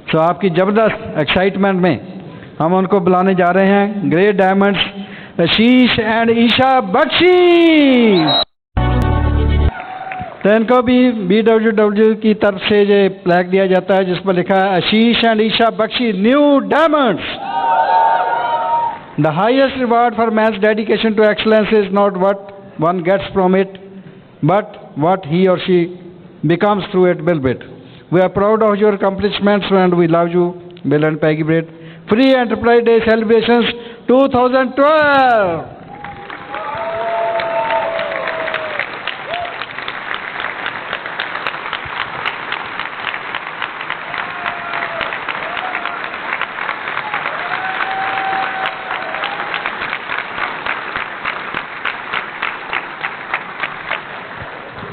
सो आपकी ज़बरदस्त एक्साइटमेंट में हम उनको बुलाने जा रहे हैं, great diamonds Ashish and Isha Bakshi. तो इनको भी BWW की तरफ से ये प्लैक दिया जाता है जिस पर लिखा है Ashish and Isha Bakshi new diamonds. The highest reward for man's dedication to excellence is not what one gets from it, but what he or she becomes through it will bit. We are proud of your accomplishments and we love you, Bill and Peggy Braid. Free Enterprise Day celebrations 2012.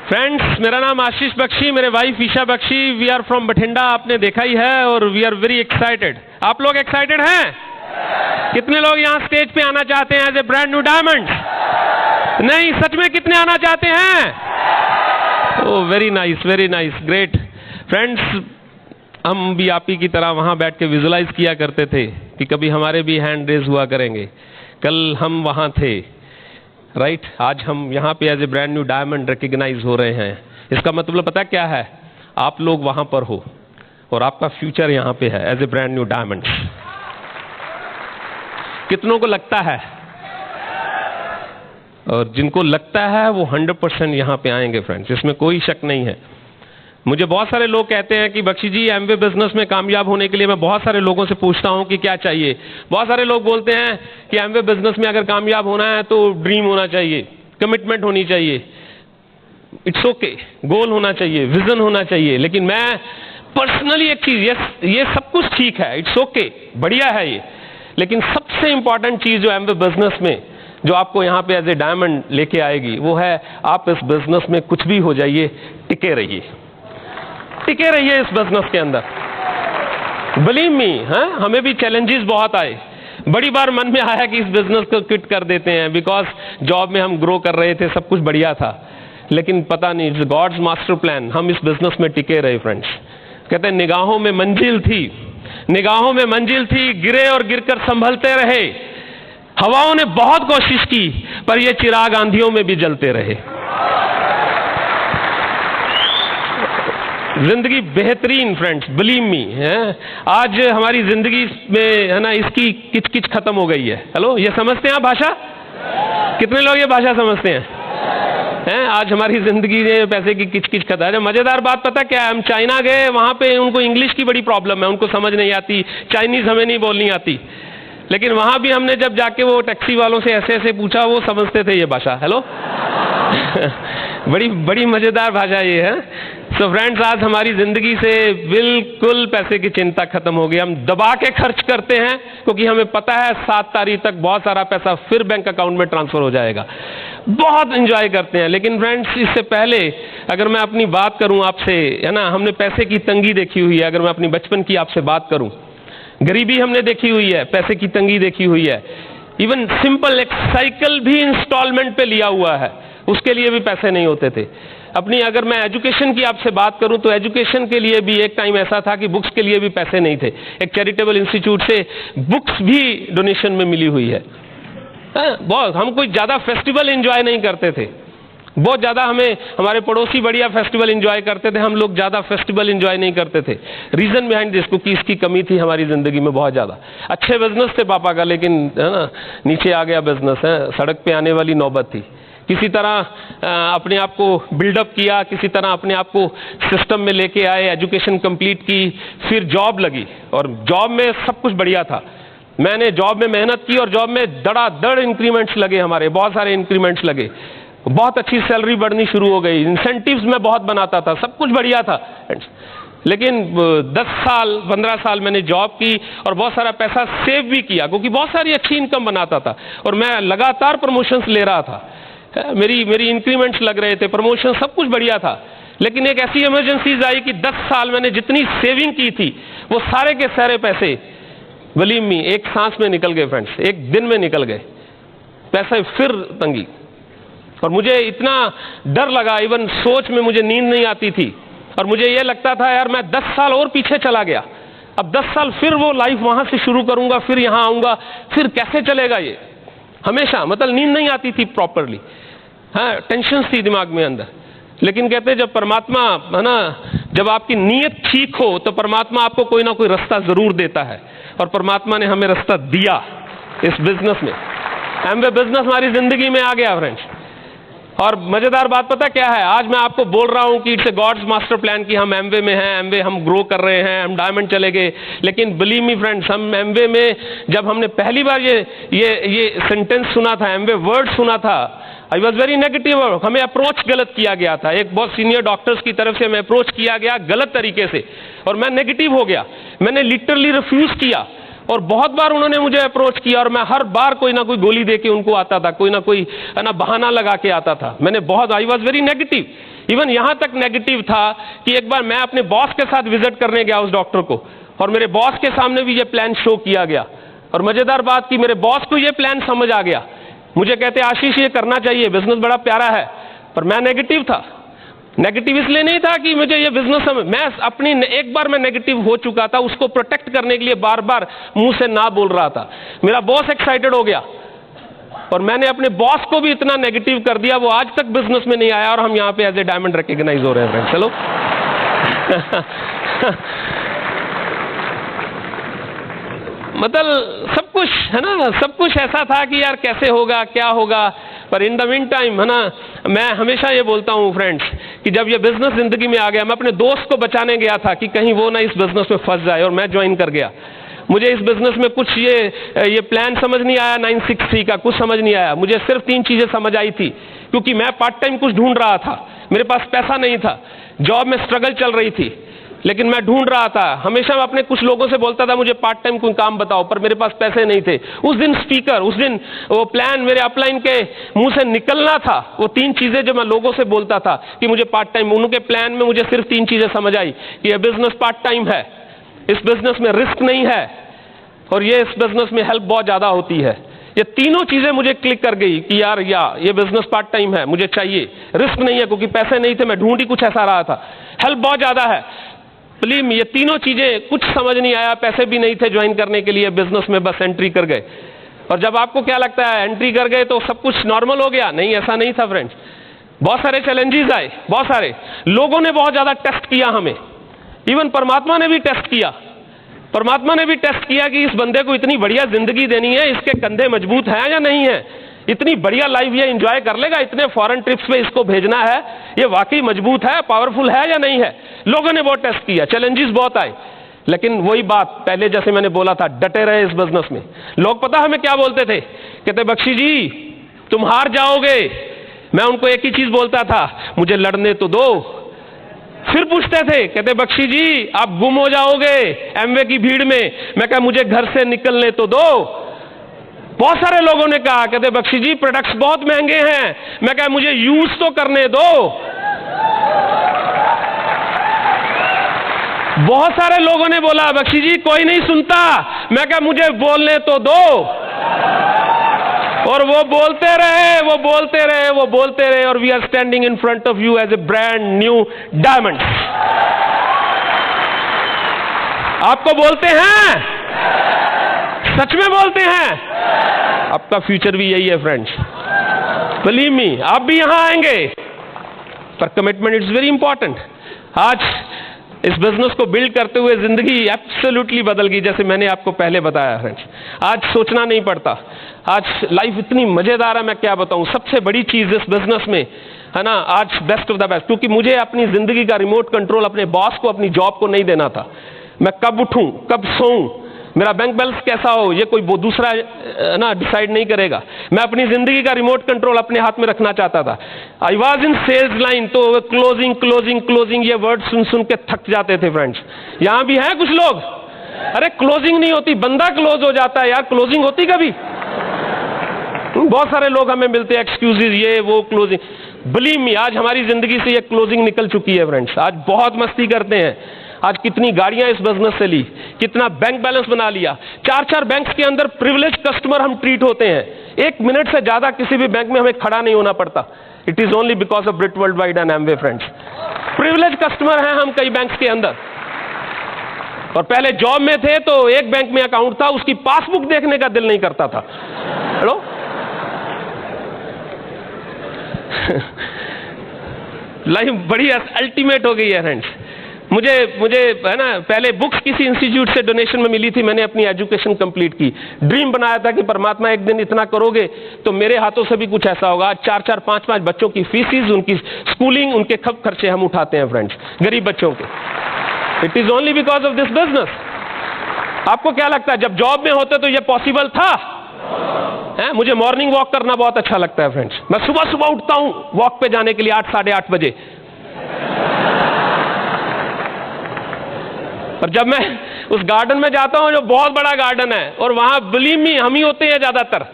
Friends, मेरा नाम आशीष बख्शी, मेरे wife Isha Bakshi. We are from Bathinda, आपने देखा ही है, और we are very excited. आप लोग excited हैं? कितने लोग यहाँ स्टेज पे आना चाहते हैं as a brand new diamond? नहीं, सच में कितने आना चाहते हैं? Oh, very nice, very nice, great. Friends, हम भी आप ही की तरह वहाँ बैठ के विजुलाइज किया करते थे कि कभी हमारे भी हैंड रेज हुआ करेंगे। कल हम वहाँ थे, राइट? आज हम यहाँ पे as a brand new diamond recognise हो रहे हैं। इसका मतलब पता क्या है? आप लोग वहाँ पर हो और आपका फ्यूचर यहाँ पे है as a brand new diamond. कितनों को लगता है? और जिनको लगता है वो 100% यहाँ पे आएंगे फ्रेंड्स, इसमें कोई शक नहीं है। मुझे बहुत सारे लोग कहते हैं कि बख्शी जी, एमवे बिजनेस में कामयाब होने के लिए मैं बहुत सारे लोगों से पूछता हूं कि क्या चाहिए। बहुत सारे लोग बोलते हैं कि एमवे बिजनेस में अगर कामयाब होना है तो ड्रीम होना चाहिए, कमिटमेंट होनी चाहिए, इट्स ओके, गोल होना चाहिए, विजन होना चाहिए। लेकिन मैं पर्सनली एक चीज, ये सब कुछ ठीक है, इट्स ओके, बढ़िया है ये, लेकिन सबसे इंपॉर्टेंट चीज जो एमवे बिजनेस में जो आपको यहाँ पे एज ए डायमंड लेके आएगी वो है, आप इस बिजनेस में कुछ भी हो जाइए, टिके रहिए, टिके रहिए इस बिजनेस के अंदर। बिलीव मी, हमें भी चैलेंजेस बहुत आए। बड़ी बार मन में आया कि इस बिजनेस को क्विट कर देते हैं, बिकॉज जॉब में हम ग्रो कर रहे थे, सब कुछ बढ़िया था, लेकिन पता नहीं, इट्स गॉड्स मास्टर प्लान, हम इस बिजनेस में टिके रहे फ्रेंड्स। कहते हैं निगाहों में मंजिल थी, निगाहों में मंजिल थी, गिरे और गिरकर संभलते रहे। हवाओं ने बहुत कोशिश की पर ये चिराग आंधियों में भी जलते रहे। जिंदगी बेहतरीन फ्रेंड्स, बिलीव मी है। आज हमारी जिंदगी में है ना, इसकी किच किच खत्म हो गई है। हेलो, ये समझते हैं आप भाषा? कितने लोग ये भाषा समझते हैं? आज हमारी जिंदगी में पैसे की किच किच खत्म है। मजेदार बात पता क्या है? हम चाइना गए, वहां पे उनको इंग्लिश की बड़ी प्रॉब्लम है, उनको समझ नहीं आती, चाइनीज हमें नहीं बोलनी आती, लेकिन वहां भी हमने जब जाके वो टैक्सी वालों से ऐसे ऐसे पूछा, वो समझते थे ये भाषा। हेलो बड़ी बड़ी मजेदार भाषा ये है। सो फ्रेंड्स, आज हमारी जिंदगी से बिल्कुल पैसे की चिंता खत्म हो गई। हम दबा के खर्च करते हैं क्योंकि हमें पता है 7 तारीख तक बहुत सारा पैसा फिर बैंक अकाउंट में ट्रांसफर हो जाएगा। बहुत एंजॉय करते हैं। लेकिन फ्रेंड्स, इससे पहले अगर मैं अपनी बात करूं आपसे, है ना, हमने पैसे की तंगी देखी हुई है। अगर मैं अपनी बचपन की आपसे बात करूं, गरीबी हमने देखी हुई है, पैसे की तंगी देखी हुई है। इवन सिंपल एक साइकिल भी इंस्टॉलमेंट पे लिया हुआ है, उसके लिए भी पैसे नहीं होते थे। अपनी अगर मैं एजुकेशन की आपसे बात करूं तो एजुकेशन के लिए भी एक टाइम ऐसा था कि बुक्स के लिए भी पैसे नहीं थे। एक चैरिटेबल इंस्टीट्यूट से बुक्स भी डोनेशन में मिली हुई है। बहुत, हम कोई ज्यादा फेस्टिवल एंजॉय नहीं करते थे, बहुत ज्यादा हमें हमारे पड़ोसी बढ़िया फेस्टिवल एंजॉय करते थे, हम लोग ज्यादा फेस्टिवल एंजॉय नहीं करते थे। रीजन बिहाइंड दिस, क्योंकि इसकी कमी थी हमारी जिंदगी में बहुत ज्यादा। अच्छे बिजनेस थे पापा का, लेकिन है ना, नीचे आ गया बिजनेस, है, सड़क पे आने वाली नौबत थी। किसी तरह अपने आप को बिल्डअप किया, किसी तरह अपने आप को सिस्टम में लेके आए, एजुकेशन कंप्लीट की, फिर जॉब लगी और जॉब में सब कुछ बढ़िया था। मैंने जॉब में मेहनत की और जॉब में धड़ाधड़ इंक्रीमेंट्स लगे, हमारे बहुत सारे इंक्रीमेंट्स लगे, बहुत अच्छी सैलरी बढ़नी शुरू हो गई, इंसेंटिव्स मैं बहुत बनाता था, सब कुछ बढ़िया था। लेकिन 10 साल 15 साल मैंने जॉब की और बहुत सारा पैसा सेव भी किया, क्योंकि बहुत सारी अच्छी इनकम बनाता था और मैं लगातार प्रमोशंस ले रहा था। मेरी इंक्रीमेंट्स लग रहे थे, प्रमोशन, सब कुछ बढ़िया था। लेकिन एक ऐसी इमरजेंसीज आई कि 10 साल मैंने जितनी सेविंग की थी वो सारे के सारे पैसे, बिलीव मी, एक सांस में निकल गए फ्रेंड्स, एक दिन में निकल गए पैसे, फिर तंगी। और मुझे इतना डर लगा, इवन सोच में मुझे नींद नहीं आती थी और मुझे यह लगता था यार मैं 10 साल और पीछे चला गया अब 10 साल फिर वो लाइफ वहां से शुरू करूंगा, फिर यहां आऊंगा, फिर कैसे चलेगा ये? हमेशा मतलब नींद नहीं आती थी प्रॉपरली, हाँ, टेंशन थी दिमाग में अंदर। लेकिन कहते हैं जब परमात्मा, है ना, जब आपकी नीयत ठीक हो तो परमात्मा आपको कोई ना कोई रास्ता जरूर देता है, और परमात्मा ने हमें रास्ता दिया इस बिजनेस में। एमवे बिजनेस हमारी जिंदगी में आ गया फ्रेंड्स। और मजेदार बात पता क्या है, आज मैं आपको बोल रहा हूं कि it's a God's master plan कि हम एमवे में हैं, एमवे हम ग्रो कर रहे हैं, हम डायमंड चले गए। लेकिन बिलीव मी फ्रेंड्स, हम एमवे में जब हमने पहली बार ये सेंटेंस सुना था, एमवे वर्ड सुना था, आई वॉज वेरी नेगेटिव। हमें अप्रोच गलत किया गया था, एक बहुत सीनियर डॉक्टर्स की तरफ से हमें अप्रोच किया गया गलत तरीके से, और मैं नेगेटिव हो गया। मैंने लिटरली रिफ्यूज किया, और बहुत बार उन्होंने मुझे अप्रोच किया, और मैं हर बार कोई ना कोई गोली दे के उनको आता था, कोई ना कोई ना बहाना लगा के आता था। मैंने बहुत, I was very negative. Even यहां तक नेगेटिव था कि एक बार मैं अपने बॉस के साथ विजिट करने गया उस डॉक्टर को, और मेरे बॉस के सामने भी ये प्लान शो किया गया। और मजेदार बात की मेरे बॉस को ये प्लान समझ आ गया। मुझे कहते आशीष ये करना चाहिए, बिजनेस बड़ा प्यारा है, पर मैं नेगेटिव था। नेगेटिव इसलिए नहीं था कि मुझे ये बिजनेस, मैं अपनी, एक बार मैं नेगेटिव हो चुका था, उसको प्रोटेक्ट करने के लिए बार बार मुंह से ना बोल रहा था। मेरा बॉस एक्साइटेड हो गया, और मैंने अपने बॉस को भी इतना नेगेटिव कर दिया, वो आज तक बिजनेस में नहीं आया, और हम यहाँ पे एज ए डायमंड रिकॉग्नाइज हो रहे हैं। चलो मतलब सब कुछ है ना, सब कुछ ऐसा था कि यार कैसे होगा, क्या होगा। पर इन द मीन टाइम, है ना, मैं हमेशा ये बोलता हूँ फ्रेंड्स कि जब ये बिजनेस जिंदगी में आ गया, मैं अपने दोस्त को बचाने गया था कि कहीं वो ना इस बिजनेस में फंस जाए, और मैं ज्वाइन कर गया। मुझे इस बिजनेस में कुछ ये प्लान समझ नहीं आया, 963 का कुछ समझ नहीं आया। मुझे सिर्फ 3 चीजें समझ आई थी, क्योंकि मैं पार्ट टाइम कुछ ढूंढ रहा था, मेरे पास पैसा नहीं था, जॉब में स्ट्रगल चल रही थी, लेकिन मैं ढूंढ रहा था। हमेशा मैं अपने कुछ लोगों से बोलता था मुझे पार्ट टाइम कोई काम बताओ, पर मेरे पास पैसे नहीं थे। उस दिन स्पीकर, उस दिन वो प्लान मेरे अपलाइन के मुंह से निकलना था। वो 3 चीजें जो मैं लोगों से बोलता था कि मुझे पार्ट टाइम, उनके प्लान में मुझे सिर्फ 3 चीजें समझ आई कि यह बिजनेस पार्ट टाइम है, इस बिजनेस में रिस्क नहीं है, और ये इस बिजनेस में हेल्प बहुत ज्यादा होती है। ये तीनों चीजें मुझे क्लिक कर गई कि यार ये बिजनेस पार्ट टाइम है, मुझे चाहिए, रिस्क नहीं है क्योंकि पैसे नहीं थे, मैं ढूंढ ही कुछ ऐसा रहा था, हेल्प बहुत ज्यादा है। प्लीज ये तीनों चीजें कुछ समझ नहीं आया, पैसे भी नहीं थे ज्वाइन करने के लिए बिजनेस में, बस एंट्री कर गए। और जब आपको क्या लगता है एंट्री कर गए तो सब कुछ नॉर्मल हो गया? नहीं, ऐसा नहीं था फ्रेंड्स। बहुत सारे चैलेंजेस आए, बहुत सारे लोगों ने बहुत ज्यादा टेस्ट किया हमें, इवन परमात्मा ने भी टेस्ट किया। परमात्मा ने भी टेस्ट किया कि इस बंदे को इतनी बढ़िया जिंदगी देनी है, इसके कंधे मजबूत हैं या नहीं है, इतनी बढ़िया लाइफ ये एंजॉय कर लेगा, इतने फॉरेन ट्रिप्स पे इसको भेजना है, ये वाकई मजबूत है, पावरफुल है या नहीं है। लोगों ने बहुत टेस्ट किया, चैलेंजेस बहुत आए, लेकिन वही बात पहले जैसे मैंने बोला था, डटे रहे इस बिजनेस में। लोग पता हमें क्या बोलते थे, कहते बख्शी जी तुम हार जाओगे। मैं उनको एक ही चीज बोलता था, मुझे लड़ने तो दो। फिर पूछते थे, कहते बख्शी जी आप गुम हो जाओगे एमवे की भीड़ में। मैं कहा मुझे घर से निकलने तो दो। बहुत सारे लोगों ने कहा, कहते बख्शी जी प्रोडक्ट्स बहुत महंगे हैं। मैं कहा मुझे यूज तो करने दो। बहुत सारे लोगों ने बोला बख्शी जी कोई नहीं सुनता। मैं कहा मुझे बोलने तो दो। और वो बोलते रहे, वो बोलते रहे, वो बोलते रहे, और we are standing in front of you as a brand new diamond. आपको बोलते हैं, सच में बोलते हैं, आपका फ्यूचर भी यही है फ्रेंड्स। बिलीव मी, आप भी यहां आएंगे, पर कमिटमेंट इट्स वेरी इंपॉर्टेंट। आज इस बिजनेस को बिल्ड करते हुए जिंदगी एब्सोल्युटली बदल गई, जैसे मैंने आपको पहले बताया फ्रेंड्स। आज सोचना नहीं पड़ता, आज लाइफ इतनी मजेदार है, मैं क्या बताऊं। सबसे बड़ी चीज इस बिजनेस में है ना, आज बेस्ट ऑफ द बेस्ट, क्योंकि मुझे अपनी जिंदगी का रिमोट कंट्रोल अपने बॉस को, अपनी जॉब को नहीं देना था। मैं कब उठूं, कब सोऊं, मेरा बैंक बैलेंस कैसा हो, ये कोई वो दूसरा ना डिसाइड नहीं करेगा। मैं अपनी जिंदगी का रिमोट कंट्रोल अपने हाथ में रखना चाहता था। I was in sales line, तो क्लोजिंग क्लोजिंग क्लोजिंग ये वर्ड सुन सुन के थक जाते थे फ्रेंड्स। यहां भी हैं कुछ लोग, अरे क्लोजिंग नहीं होती, बंदा क्लोज हो जाता है यार, क्लोजिंग होती कभी? बहुत सारे लोग हमें मिलते हैं, एक्सक्यूजेज, ये वो, क्लोजिंग। बिलीव मी, आज हमारी जिंदगी से ये क्लोजिंग निकल चुकी है फ्रेंड्स। आज बहुत मस्ती करते हैं। आज कितनी गाड़ियां इस बिजनेस से ली, कितना बैंक बैलेंस बना लिया। 4-4 बैंक्स के अंदर प्रिविलेज कस्टमर हम ट्रीट होते हैं। 1 मिनट से ज्यादा किसी भी बैंक में हमें खड़ा नहीं होना पड़ता। It is only because of Britt world wide and Amway friends. Privilege customer हैं हम कई बैंक्स के अंदर। और पहले जॉब में थे तो एक बैंक में अकाउंट था, उसकी पासबुक देखने का दिल नहीं करता था। हेलो लाइफ बड़ी अल्टीमेट हो गई है फ्रेंड्स। मुझे है ना, पहले बुक्स किसी इंस्टीट्यूट से डोनेशन में मिली थी, मैंने अपनी एजुकेशन कंप्लीट की। ड्रीम बनाया था कि परमात्मा एक दिन इतना करोगे तो मेरे हाथों से भी कुछ ऐसा होगा। 4-4, 5-5 बच्चों की फीसिस, उनकी स्कूलिंग, उनके खप खर्चे हम उठाते हैं फ्रेंड्स, गरीब बच्चों के। It is only because of this business. आपको क्या लगता है जब जॉब में होते तो ये पॉसिबल था? मुझे मॉर्निंग वॉक करना बहुत अच्छा लगता है फ्रेंड्स। मैं सुबह सुबह उठता हूं वॉक पे जाने के लिए 8, 8:30 बजे। और जब मैं उस गार्डन में जाता हूं जो बहुत बड़ा गार्डन है, और वहां बिलीव मी हम ही होते हैं ज्यादातर,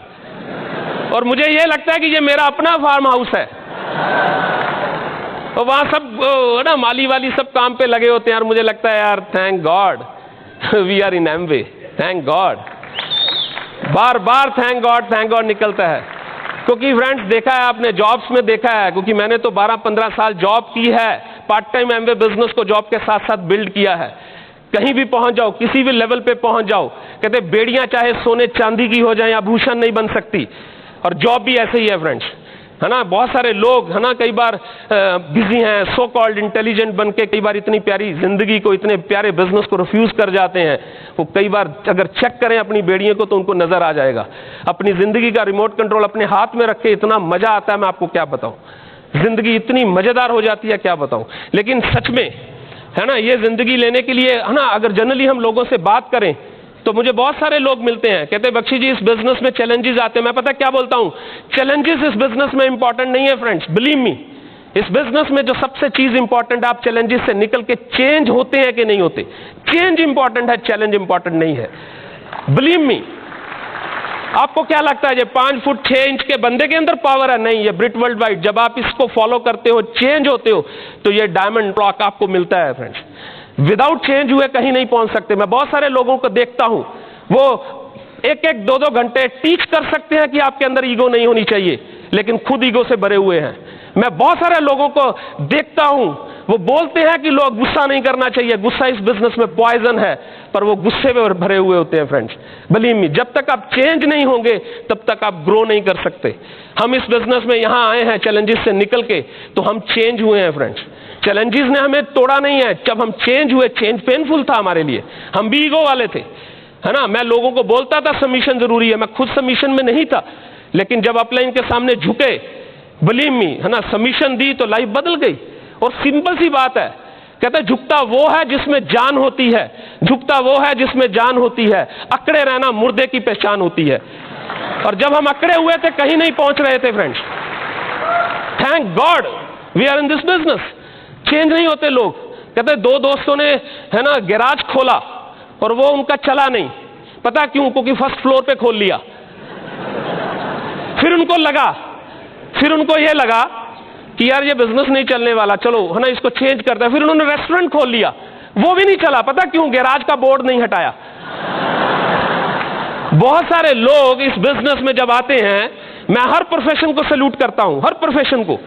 और मुझे यह लगता है कि ये मेरा अपना फार्म हाउस है, और वहां सब ना माली वाली सब काम पे लगे होते हैं, और मुझे लगता है यार thank God we are in Amway, thank God. बार बार थैंक गॉड निकलता है। क्योंकि फ्रेंड्स देखा है आपने, जॉब्स में देखा है, क्योंकि मैंने तो 12-15 साल जॉब की है, पार्ट टाइम एमवे बिजनेस को जॉब के साथ साथ बिल्ड किया है। कहीं भी पहुंच जाओ, किसी भी लेवल पे पहुंच जाओ, कहते बेड़ियां चाहे सोने चांदी की हो जाए, आभूषण नहीं बन सकती। और जॉब भी ऐसे ही है फ्रेंड्स, है ना। बहुत सारे लोग है ना कई बार बिजी हैं, सो कॉल्ड इंटेलिजेंट बन के कई बार इतनी प्यारी जिंदगी को, इतने प्यारे बिजनेस को रिफ्यूज कर जाते हैं। वो कई बार अगर चेक करें अपनी बेड़ियों को तो उनको नजर आ जाएगा। अपनी जिंदगी का रिमोट कंट्रोल अपने हाथ में रख के इतना मजा आता है, मैं आपको क्या बताऊं। जिंदगी इतनी मजेदार हो जाती है, क्या बताऊं। लेकिन सच में है ना, ये जिंदगी लेने के लिए है ना, अगर जनरली हम लोगों से बात करें तो मुझे बहुत सारे लोग मिलते हैं, कहते हैं बख्शी जी इस बिजनेस में चैलेंजेस आते हैं। मैं पता क्या बोलता हूं, चैलेंजेस इस बिजनेस में इंपॉर्टेंट नहीं है फ्रेंड्स, बिलीव मी। इस बिजनेस में जो सबसे चीज इंपॉर्टेंट है, आप चैलेंजेस से निकल के चेंज होते हैं कि नहीं होते। चेंज इंपॉर्टेंट है, चैलेंज इंपॉर्टेंट नहीं है, बिलीव मी। आपको क्या लगता है ये 5 फुट 6 इंच के बंदे के अंदर पावर है? नहीं, ये ब्रिट वर्ल्ड वाइड। जब आप इसको फॉलो करते हो, चेंज होते हो, तो ये डायमंड ब्लॉक आपको मिलता है फ्रेंड्स। विदाउट चेंज हुए कहीं नहीं पहुंच सकते। मैं बहुत सारे लोगों को देखता हूं, वो 1-1, 2-2 घंटे टीच कर सकते हैं कि आपके अंदर ईगो नहीं होनी चाहिए, लेकिन खुद ईगो से भरे हुए हैं। मैं बहुत सारे लोगों को देखता हूं, वो बोलते हैं कि लोग गुस्सा नहीं करना चाहिए, गुस्सा इस बिजनेस में पॉइजन है, पर वो गुस्से में भरे हुए होते हैं फ्रेंड्स। बिलीव मी, जब तक आप चेंज नहीं होंगे तब तक आप ग्रो नहीं कर सकते। हम इस बिजनेस में यहां आए हैं चैलेंजेस से निकल के, तो हम चेंज हुए हैं फ्रेंड्स। चैलेंजेस ने हमें तोड़ा नहीं है, जब हम चेंज हुए, चेंज पेनफुल था हमारे लिए, हम भी ईगो वाले थे, है ना। मैं लोगों को बोलता था सबमिशन जरूरी है, मैं खुद सबमिशन में नहीं था, लेकिन जब अपलाइन के सामने झुके, बिलीव मी, है ना, सबमिशन दी तो लाइफ बदल गई। और सिंपल सी बात है, कहते हैं झुकता वो है जिसमें जान होती है, झुकता वो है जिसमें जान होती है, अकड़े रहना मुर्दे की पहचान होती है। और जब हम अकड़े हुए थे कहीं नहीं पहुंच रहे थे friends. Thank God we are in this business. Change नहीं होते लोग। कहते 2 दोस्तों ने है ना गैराज खोला और वो उनका चला नहीं, पता क्यों? क्योंकि फर्स्ट फ्लोर पे खोल लिया। फिर उनको ये लगा कि यार ये बिजनेस नहीं चलने वाला, चलो है ना इसको चेंज करता है। फिर उन्होंने रेस्टोरेंट खोल लिया, वो भी नहीं चला, पता क्यों? गैराज का बोर्ड नहीं हटाया। बहुत सारे लोग इस बिजनेस में जब आते हैं, मैं हर प्रोफेशन को सैल्यूट करता हूं, हर प्रोफेशन को,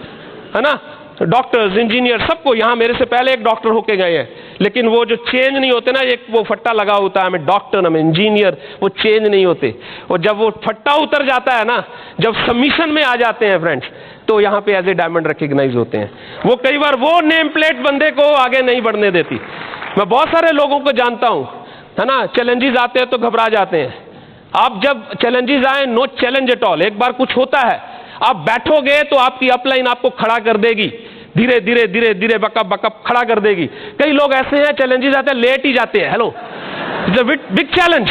है ना, डॉक्टर्स, इंजीनियर, सबको। यहां मेरे से पहले एक डॉक्टर होके गए हैं, लेकिन वो जो चेंज नहीं होते ना, एक वो फट्टा लगा होता है, मैं डॉक्टर, मैं इंजीनियर, वो चेंज नहीं होते। और जब वो फट्टा उतर जाता है ना, जब सबमिशन में आ जाते हैं फ्रेंड्स, तो यहां पे एज ए डायमंड रिकॉग्नाइज होते हैं। वो कई बार वो नेम प्लेट बंदे को आगे नहीं बढ़ने देती। मैं बहुत सारे लोगों को जानता हूं, है ना, चैलेंजेस आते हैं तो घबरा जाते हैं। आप जब चैलेंजेस आए, नो चैलेंज एट ऑल, एक बार कुछ होता है, आप बैठोगे तो आपकी अपलाइन आपको खड़ा कर देगी, धीरे धीरे धीरे धीरे बकअप बकअप खड़ा कर देगी। कई लोग ऐसे हैं चैलेंजेस आते हैं लेट ही जाते हैं। Hello, it's a big challenge,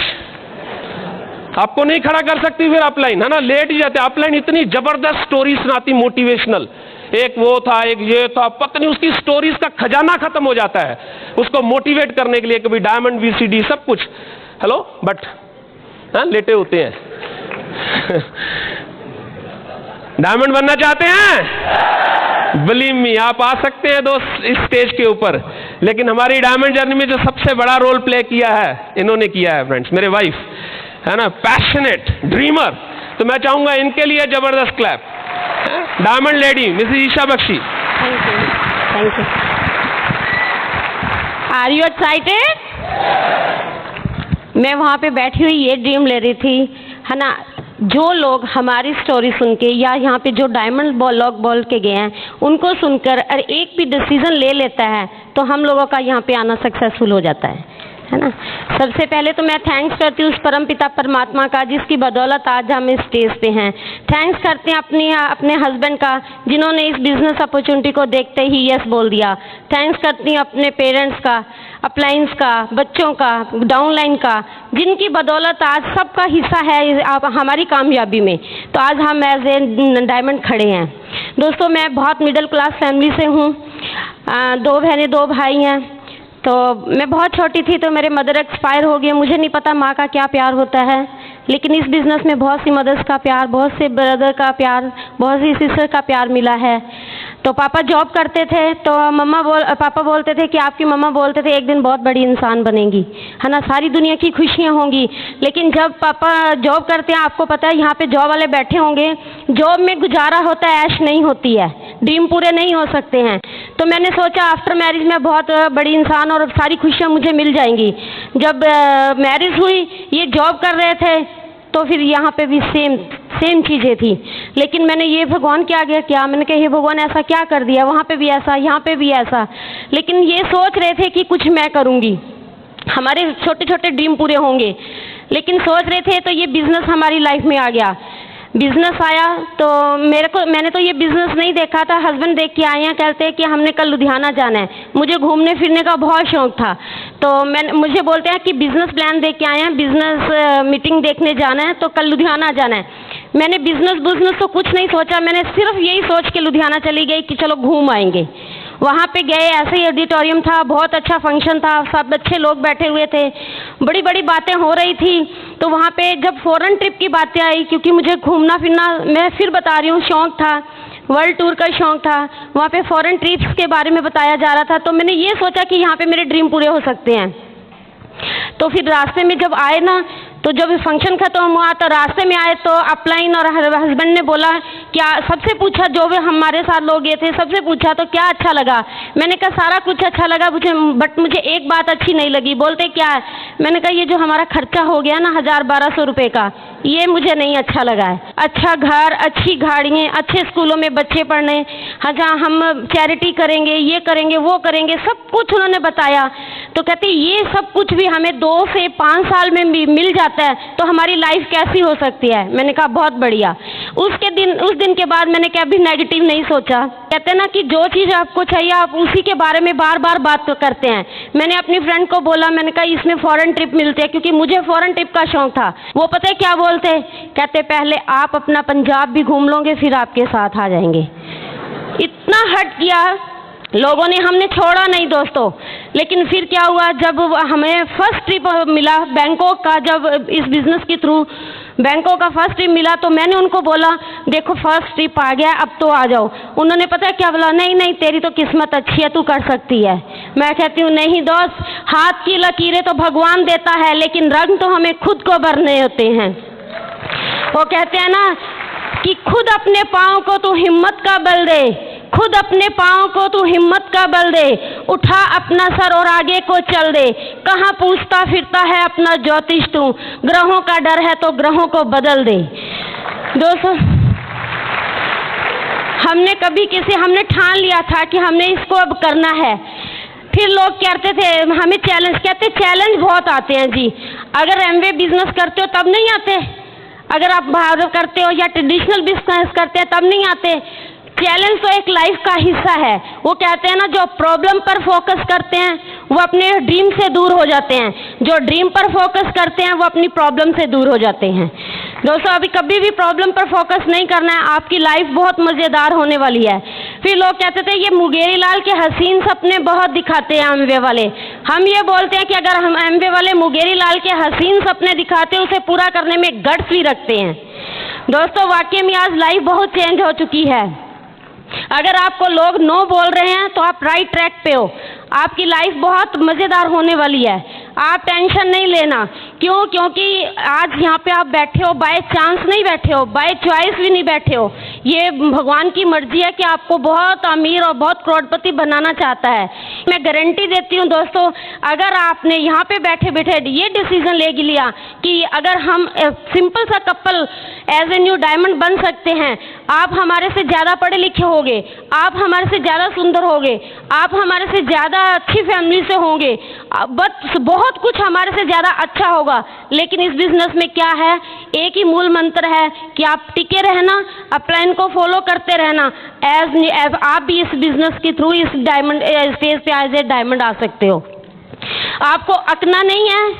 आपको नहीं खड़ा कर सकती फिर अपलाइन, है ना, लेट ही जाते हैं। अपलाइन इतनी जबरदस्त स्टोरी सुनाती मोटिवेशनल, एक वो था, एक ये था, पता नहीं उसकी स्टोरीज का खजाना खत्म हो जाता है उसको मोटिवेट करने के लिए, कभी डायमंड, VCD, सब कुछ। हेलो, बट लेटे होते हैं। डायमंड बनना चाहते हैं? बिलीव मी, आप आ सकते हैं दोस्त इस स्टेज के ऊपर, लेकिन हमारी डायमंड जर्नी में जो सबसे बड़ा रोल प्ले किया है, इन्होंने किया है फ्रेंड्स, मेरे वाइफ, है ना, पैशनेट ड्रीमर। तो मैं चाहूंगा इनके लिए जबरदस्त clap. Diamond lady Mrs Isha Bakshi. Thank you. Are you excited? मैं वहाँ पे बैठी हुई ये ड्रीम ले रही थी, है ना, जो लोग हमारी स्टोरी सुन के या यहाँ पे जो डायमंड लॉक बोल के गए हैं उनको सुनकर अगर एक भी डिसीजन ले लेता है तो हम लोगों का यहाँ पे आना सक्सेसफुल हो जाता है ना। सबसे पहले तो मैं थैंक्स करती हूँ उस परम पिता परमात्मा का जिसकी बदौलत आज हम इस स्टेज पे हैं। थैंक्स करते हैं अपने हस्बैंड का जिन्होंने इस बिजनेस अपॉर्चुनिटी को देखते ही यस बोल दिया। थैंक्स करती हूँ अपने पेरेंट्स का, अपलाइंस का, बच्चों का, डाउनलाइन का, जिनकी बदौलत आज सबका हिस्सा है आप हमारी कामयाबी में। तो आज हम एज ए डायमंड खड़े हैं। दोस्तों मैं बहुत मिडिल क्लास फैमिली से हूँ, 2 बहनें 2 भाई हैं। तो मैं बहुत छोटी थी तो मेरे मदर एक्सपायर हो गए। मुझे नहीं पता माँ का क्या प्यार होता है, लेकिन इस बिज़नेस में बहुत सी मदर्स का प्यार, बहुत से ब्रदर का प्यार, बहुत सी सिस्टर का प्यार मिला है। तो पापा जॉब करते थे तो पापा बोलते थे कि आपकी मम्मा बोलते थे एक दिन बहुत बड़ी इंसान बनेंगी, है ना, सारी दुनिया की खुशियाँ होंगी। लेकिन जब पापा जॉब करते हैं, आपको पता है यहाँ पे जॉब वाले बैठे होंगे, जॉब में गुजारा होता है, ऐश नहीं होती है, ड्रीम पूरे नहीं हो सकते हैं। तो मैंने सोचा आफ्टर मैरिज में बहुत बड़ी इंसान और सारी खुशियाँ मुझे मिल जाएंगी। जब मैरिज हुई, ये जॉब कर रहे थे तो फिर यहाँ पे भी सेम चीज़ें थी। लेकिन मैंने ये भगवान के आगे क्या, मैंने कहा ये भगवान ऐसा क्या कर दिया, वहाँ पे भी ऐसा, यहाँ पे भी ऐसा। लेकिन ये सोच रहे थे कि कुछ मैं करूँगी, हमारे छोटे छोटे ड्रीम पूरे होंगे। लेकिन सोच रहे थे तो ये बिज़नेस हमारी लाइफ में आ गया। बिज़नेस आया तो मैंने तो ये बिज़नेस नहीं देखा था, हस्बैंड देख के आए हैं, कहते हैं कि हमने कल लुधियाना जाना है। मुझे घूमने फिरने का बहुत शौक़ था, तो मुझे बोलते हैं कि बिज़नेस प्लान देख के आए हैं, बिज़नेस मीटिंग देखने जाना है, तो कल लुधियाना जाना है। मैंने बिज़नेस तो कुछ नहीं सोचा, मैंने सिर्फ यही सोच के लुधियाना चली गई कि चलो घूम आएंगे। वहाँ पे गए, ऐसे ही ऑडिटोरियम था, बहुत अच्छा फंक्शन था, सब अच्छे लोग बैठे हुए थे, बड़ी बड़ी बातें हो रही थी। तो वहाँ पे जब फॉरेन ट्रिप की बातें आई, क्योंकि मुझे घूमना फिरना, मैं फिर बता रही हूँ, शौक़ था, वर्ल्ड टूर का शौक़ था, वहाँ पे फॉरेन ट्रिप्स के बारे में बताया जा रहा था। तो मैंने ये सोचा कि यहाँ पे मेरे ड्रीम पूरे हो सकते हैं। तो फिर रास्ते में जब आए ना, तो जब फंक्शन खत्म हुआ तो रास्ते में आए तो अपलाइन और हस्बैंड ने बोला क्या, सबसे पूछा, जो भी हमारे साथ लोग गए थे सबसे पूछा तो क्या अच्छा लगा। मैंने कहा सारा कुछ अच्छा लगा मुझे, बट मुझे एक बात अच्छी नहीं लगी। बोलते क्या है, मैंने कहा ये जो हमारा खर्चा हो गया ना 1000-1200 रुपये का, ये मुझे नहीं अच्छा लगा है। अच्छा घर, अच्छी गाड़ियाँ, अच्छे स्कूलों में बच्चे पढ़ने, जहाँ हम चैरिटी करेंगे, ये करेंगे, वो करेंगे, सब कुछ उन्होंने बताया। तो कहते ये सब कुछ भी हमें 2 से 5 साल में मिल जाता है तो हमारी लाइफ कैसी हो सकती है। मैंने कहा बहुत बढ़िया। उस दिन के बाद मैंने कभी नेगेटिव नहीं सोचा। कहते हैं ना कि जो चीज़ आपको चाहिए आप उसी के बारे में बार बार बात करते हैं। मैंने अपनी फ्रेंड को बोला, मैंने कहा इसमें फॉरेन ट्रिप मिलते हैं, क्योंकि मुझे फॉरेन ट्रिप का शौक़ था। वो पता है क्या बोलते, कहते पहले आप अपना पंजाब भी घूम लोगे फिर आपके साथ आ जाएंगे। इतना हट किया लोगों ने, हमने छोड़ा नहीं दोस्तों। लेकिन फिर क्या हुआ, जब हमें फर्स्ट ट्रिप मिला बैंकॉक का, जब इस बिज़नेस के थ्रू बैंकॉक का फर्स्ट ट्रिप मिला, तो मैंने उनको बोला देखो फर्स्ट ट्रिप आ गया, अब तो आ जाओ। उन्होंने पता है क्या बोला, नहीं नहीं तेरी तो किस्मत अच्छी है, तू कर सकती है। मैं कहती हूँ नहीं दोस्त, हाथ की लकीरें तो भगवान देता है, लेकिन रंग तो हमें खुद को भरने होते हैं। वो कहते हैं ना कि खुद अपने पाँव को तू हिम्मत का बल दे, खुद अपने पाँव को तू हिम्मत का बल दे, उठा अपना सर और आगे को चल दे। कहाँ पूछता फिरता है अपना ज्योतिष तू, ग्रहों का डर है तो ग्रहों को बदल दे। दोस्तों हमने ठान लिया था कि हमने इसको अब करना है। फिर लोग कहते थे हमें चैलेंज बहुत आते हैं जी। अगर एमवे बिजनेस करते हो तब नहीं आते, अगर आप बाहर करते हो या ट्रेडिशनल बिजनेस करते हैं तब नहीं आते। चैलेंज तो एक लाइफ का हिस्सा है। वो कहते हैं ना जो प्रॉब्लम पर फोकस करते हैं वो अपने ड्रीम से दूर हो जाते हैं, जो ड्रीम पर फोकस करते हैं वो अपनी प्रॉब्लम से दूर हो जाते हैं। दोस्तों अभी कभी भी प्रॉब्लम पर फोकस नहीं करना है, आपकी लाइफ बहुत मज़ेदार होने वाली है। फिर लोग कहते थे ये मुंगेरी लाल के हसीन सपने बहुत दिखाते हैं एमवे वाले। हम ये बोलते हैं कि अगर हम एमवे वाले मुंगेरी लाल के हसीन सपने दिखाते हैं, उसे पूरा करने में गट्स भी रखते हैं। दोस्तों वाकई में आज लाइफ बहुत चेंज हो चुकी है। अगर आपको लोग नो बोल रहे हैं तो आप राइट ट्रैक पे हो, आपकी लाइफ बहुत मज़ेदार होने वाली है। आप टेंशन नहीं लेना, क्यों? क्योंकि आज यहाँ पे आप बैठे हो बाय चांस नहीं बैठे हो, बाय चॉइस भी नहीं बैठे हो। ये भगवान की मर्जी है कि आपको बहुत अमीर और बहुत करोड़पति बनाना चाहता है। मैं गारंटी देती हूँ दोस्तों, अगर आपने यहाँ पे बैठे बैठे ये डिसीजन ले लिया कि अगर हम सिंपल सा couple as a new diamond बन सकते हैं, आप हमारे से ज़्यादा पढ़े लिखे होगे, आप हमारे से ज़्यादा सुंदर होगे, आप हमारे से ज़्यादा अच्छी फैमिली से होंगे, बस बहुत कुछ हमारे से ज़्यादा अच्छा होगा। लेकिन इस बिजनेस में क्या है, एक ही मूल मंत्र है कि आप टिके रहना, अपलाइन को फॉलो करते रहना। एज आप भी इस बिजनेस के थ्रू इस डायमंड स्टेज पे एज ए डायमंड आ सकते हो। आपको अकना नहीं है,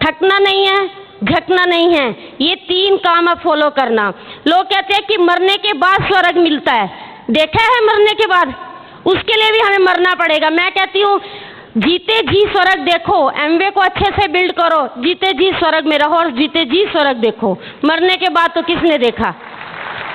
थकना नहीं है, झकना नहीं है। ये 3 काम आप फॉलो करना। लोग कहते हैं कि मरने के बाद स्वर्ग मिलता है, देखा है मरने के बाद? उसके लिए भी हमें मरना पड़ेगा। मैं कहती हूँ जीते जी स्वर्ग देखो, एमवे को अच्छे से बिल्ड करो, जीते जी स्वर्ग में रहो और जीते जी स्वर्ग देखो। मरने के बाद तो किसने देखा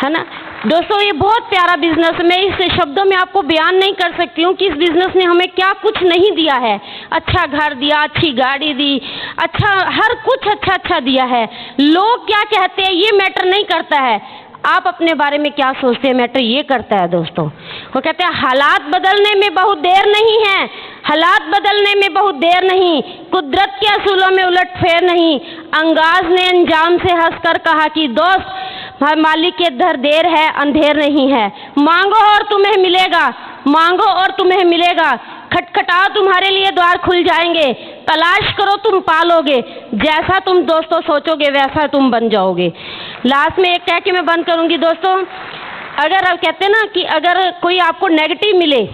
है ना दोस्तों। ये बहुत प्यारा बिजनेस है। मैं इस शब्दों में आपको बयान नहीं कर सकती हूँ कि इस बिजनेस ने हमें क्या कुछ नहीं दिया है। अच्छा घर दिया, अच्छी गाड़ी दी, अच्छा हर कुछ अच्छा दिया है। लोग क्या कहते हैं ये मैटर नहीं करता है, आप अपने बारे में क्या सोचते हैं मैटर ये करता है दोस्तों। वो कहते हैं हालात बदलने में बहुत देर नहीं है, हालात बदलने में बहुत देर नहीं, कुदरत के असूलों में उलटफेर नहीं। अंगाज ने अंजाम से हंसकर कहा कि दोस्त मालिक के दर देर है, अंधेर नहीं है। मांगो और तुम्हें मिलेगा, मांगो और तुम्हें मिलेगा। खटखटाओ तुम्हारे लिए द्वार खुल जाएंगे, तलाश करो तुम पालोगे। जैसा तुम दोस्तों सोचोगे वैसा तुम बन जाओगे। लास्ट में एक कह के मैं बंद करूंगी दोस्तों, अगर आप कहते हैं ना कि अगर कोई आपको नेगेटिव मिले,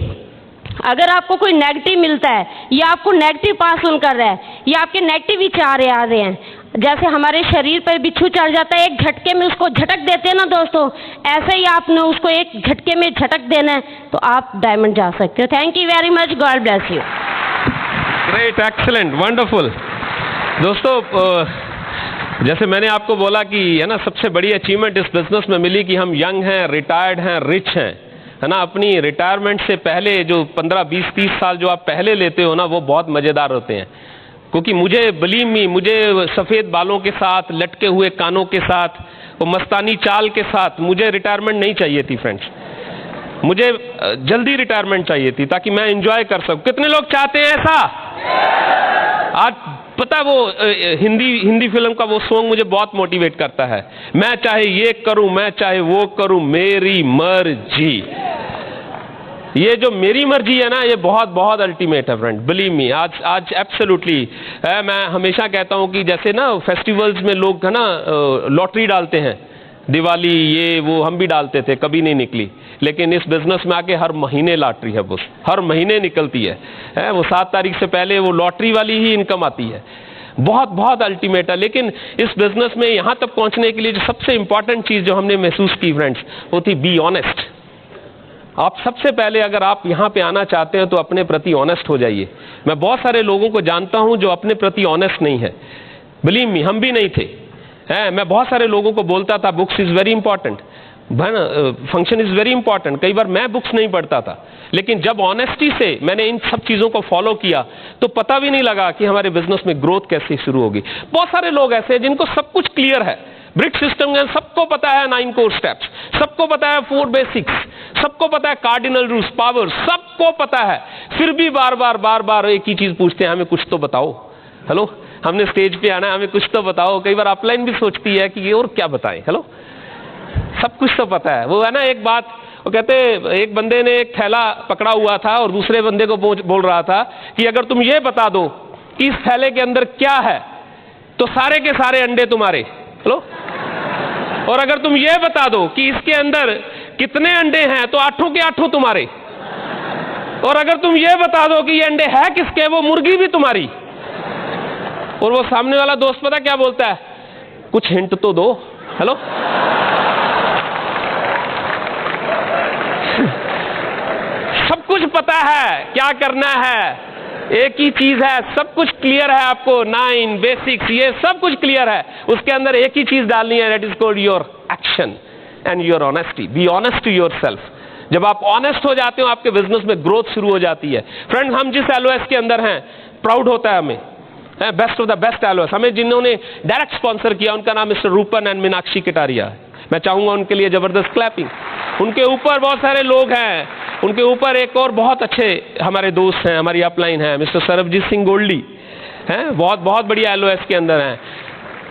अगर आपको कोई नेगेटिव मिलता है या आपको नेगेटिव पास ऑन कर रहा है या आपके नेगेटिव विचार आ रहे हैं, जैसे हमारे शरीर पर बिच्छू चढ़ जाता है, एक झटके में उसको झटक देते हैं ना दोस्तों, ऐसे ही आपने उसको एक झटके में झटक देना है तो आप डायमंड जा सकते हो। Thank you very much, God bless you. Great, excellent, wonderful. दोस्तों जैसे मैंने आपको बोला कि है ना, सबसे बड़ी अचीवमेंट इस बिजनेस में मिली कि हम यंग हैं, रिटायर्ड हैं, रिच हैं, है ना। अपनी रिटायरमेंट से पहले जो 15, 20, 30 साल जो आप पहले लेते हो ना, वो बहुत मज़ेदार होते हैं। क्योंकि मुझे बिलीव मी, मुझे सफ़ेद बालों के साथ, लटके हुए कानों के साथ, वो मस्तानी चाल के साथ मुझे रिटायरमेंट नहीं चाहिए थी फ्रेंड्स। मुझे जल्दी रिटायरमेंट चाहिए थी ताकि मैं एंजॉय कर सकूं। कितने लोग चाहते हैं ऐसा? आज पता है वो हिंदी फिल्म का वो सॉन्ग मुझे बहुत मोटिवेट करता है, मैं चाहे ये करूं, मैं चाहे वो करूं, मेरी मर्जी। ये जो मेरी मर्जी है ना, ये बहुत बहुत अल्टीमेट है फ्रेंड, बिलीव मी। आज एब्सोल्युटली मैं हमेशा कहता हूं कि जैसे ना फेस्टिवल्स में लोग है ना लॉटरी डालते हैं, दिवाली ये वो हम भी डालते थे, कभी नहीं निकली। लेकिन इस बिजनेस में आके हर महीने लॉटरी है, बस हर महीने निकलती है। वो 7 तारीख से पहले वो लॉटरी वाली ही इनकम आती है। बहुत बहुत अल्टीमेट है। लेकिन इस बिजनेस में यहाँ तक पहुँचने के लिए जो सबसे इंपॉर्टेंट चीज़ जो हमने महसूस की फ्रेंड्स, वो थी बी ऑनेस्ट। आप सबसे पहले अगर आप यहाँ पे आना चाहते हैं तो अपने प्रति ऑनेस्ट हो जाइए। मैं बहुत सारे लोगों को जानता हूँ जो अपने प्रति ऑनेस्ट नहीं है, बिलीव मी, हम भी नहीं थे। मैं बहुत सारे लोगों को बोलता था books is very important, function is very important. कई बार मैं बुक्स नहीं पढ़ता था, लेकिन जब ऑनेस्टी से मैंने इन सब चीज़ों को फॉलो किया तो पता भी नहीं लगा कि हमारे बिजनेस में ग्रोथ कैसे शुरू होगी। बहुत सारे लोग ऐसे हैं जिनको सब कुछ क्लियर है, ब्रिक सिस्टम में सबको पता है 9 कोर स्टेप्स, सबको पता है 4 बेसिक्स, सबको पता है कार्डिनल रूल्स, पावर, सबको पता है, फिर भी बार बार एक ही चीज़ पूछते हैं, हमें कुछ तो बताओ। हेलो, हमने स्टेज पे आना है, हमें कुछ तो बताओ। कई बार अपलाइन भी सोचती है कि ये और क्या बताएं। हेलो, सब कुछ तो पता है। वो है ना एक बात, वो कहते एक बंदे ने एक थैला पकड़ा हुआ था और दूसरे बंदे को बोल रहा था कि अगर तुम ये बता दो कि इस थैले के अंदर क्या है तो सारे के सारे अंडे तुम्हारे। हेलो, और अगर तुम ये बता दो कि इसके अंदर कितने अंडे हैं तो 8 के 8 तुम्हारे। और अगर तुम ये बता दो कि ये अंडे है किसके, वो मुर्गी भी तुम्हारी। और वो सामने वाला दोस्त पता क्या बोलता है, कुछ हिंट तो दो। हेलो, सब कुछ पता है क्या करना है, एक ही चीज है, सब कुछ क्लियर है आपको, 9 बेसिक्स ये सब कुछ क्लियर है। उसके अंदर एक ही चीज डालनी है, that is called your action and your honesty. Be honest to yourself. जब आप ऑनेस्ट हो जाते हो आपके बिजनेस में ग्रोथ शुरू हो जाती है। फ्रेंड्स, हम जिस LOS के अंदर हैं, प्राउड होता है हमें। Best of the best LOS. हमें जिन्होंने डायरेक्ट स्पॉन्सर किया उनका नाम mister Rupan and Meenakshi Kataria है। मैं चाहूंगा उनके लिए जबरदस्त क्लैपिंग। उनके ऊपर बहुत सारे लोग हैं, उनके ऊपर एक और बहुत अच्छे हमारे दोस्त हैं, हमारी अपलाइन है, मिस्टर सरबजीत सिंह गोल्डी हैं, बहुत बहुत बढ़िया एलओएस के अंदर हैं।